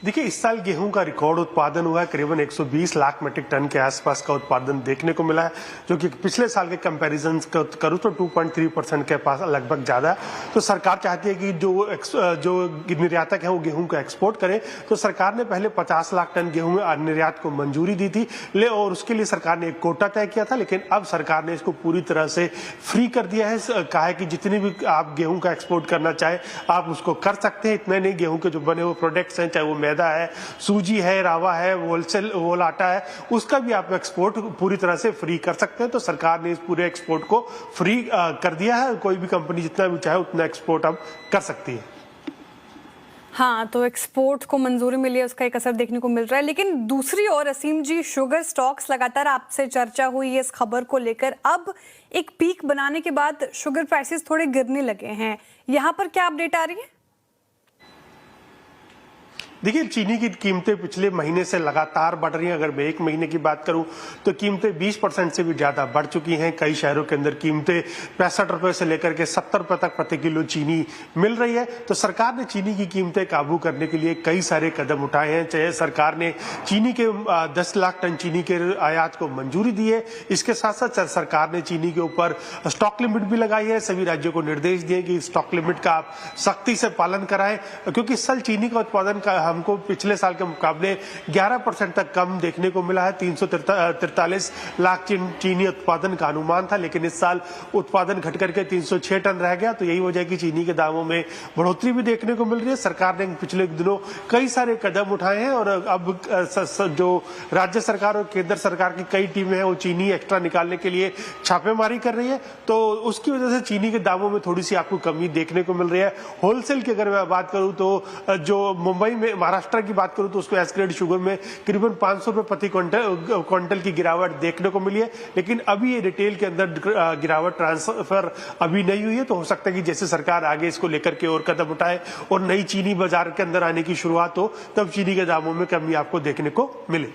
देखिए, इस साल गेहूं का रिकॉर्ड उत्पादन हुआ है। करीबन 120 लाख मीट्रिक टन के आसपास का उत्पादन देखने को मिला है, जो कि पिछले साल के कंपैरिजन करूं तो 2.3% के पास लगभग ज्यादा है। तो सरकार चाहती है कि जो निर्यातक है वो गेहूं का एक्सपोर्ट करें। तो सरकार ने पहले 50 लाख टन गेहूं निर्यात को मंजूरी दी थी और उसके लिए सरकार ने एक कोटा तय किया था, लेकिन अब सरकार ने इसको पूरी तरह से फ्री कर दिया है। कहा है कि जितनी भी आप गेहूं का एक्सपोर्ट करना चाहे आप उसको कर सकते हैं। इतने नहीं, गेहूं के जो बने हुए प्रोडक्ट्स हैं, चाहे वो मैदा है, सूजी है, रावा है, वोल आटा है, उसका भी आप एक्सपोर्ट पूरी तरह से फ्री कर सकते हैं। तो सरकार ने इस पूरे एक्सपोर्ट को फ्री कर दिया है। कोई भी कंपनी जितना भी चाहे उतना एक्सपोर्ट अब कर सकती है। हाँ, तो एक्सपोर्ट को मंजूरी मिली है, उसका एक असर देखने को मिल रहा है। लेकिन दूसरी ओर असीम जी, शुगर स्टॉक्स, लगातार आपसे चर्चा हुई है इस खबर को लेकर। अब एक पीक बनाने के बाद शुगर प्राइसेस थोड़े गिरने लगे हैं, यहाँ पर क्या अपडेट आ रही है? देखिए, चीनी की कीमतें पिछले महीने से लगातार बढ़ रही हैं। अगर मैं एक महीने की बात करूं तो कीमतें 20% से भी ज्यादा बढ़ चुकी हैं। कई शहरों के अंदर कीमतें 65 रुपए से लेकर के 70 रुपए तक प्रति किलो चीनी मिल रही है। तो सरकार ने चीनी की कीमतें काबू करने के लिए कई सारे कदम उठाए हैं। चाहे सरकार ने चीनी के 10 लाख टन चीनी के आयात को मंजूरी दी है। इसके साथ साथ सरकार ने चीनी के ऊपर स्टॉक लिमिट भी लगाई है। सभी राज्यों को निर्देश दिए कि स्टॉक लिमिट का आप सख्ती से पालन कराएं, क्योंकि इस साल चीनी का उत्पादन हमको पिछले साल के मुकाबले 11% तक कम देखने को मिला है। 343 लाख चीनी उत्पादन का अनुमान था, लेकिन इस साल उत्पादन घट करके 306 टन रह गया। तो यही वजह है कि चीनी के दामों में बढ़ोतरी भी देखने को मिल रही है। सरकार ने पिछले दिनों कई सारे कदम उठाए हैं और अब जो राज्य सरकार और केंद्र सरकार की कई टीमें हैं वो चीनी एक्स्ट्रा निकालने के लिए छापेमारी कर रही है। तो उसकी वजह से चीनी के दामों में थोड़ी सी आपको कमी देखने को मिल रही है। होलसेल की अगर मैं बात करूं तो जो मुंबई में, महाराष्ट्र की बात करूं तो उसको एस ग्रेड शुगर में करीबन 500 रुपए प्रति क्विंटल की गिरावट देखने को मिली है। लेकिन अभी ये रिटेल के अंदर गिरावट ट्रांसफर अभी नहीं हुई है। तो हो सकता है कि जैसे सरकार आगे इसको लेकर के और कदम उठाए और नई चीनी बाजार के अंदर आने की शुरुआत हो, तब चीनी के दामों में कमी आपको देखने को मिले।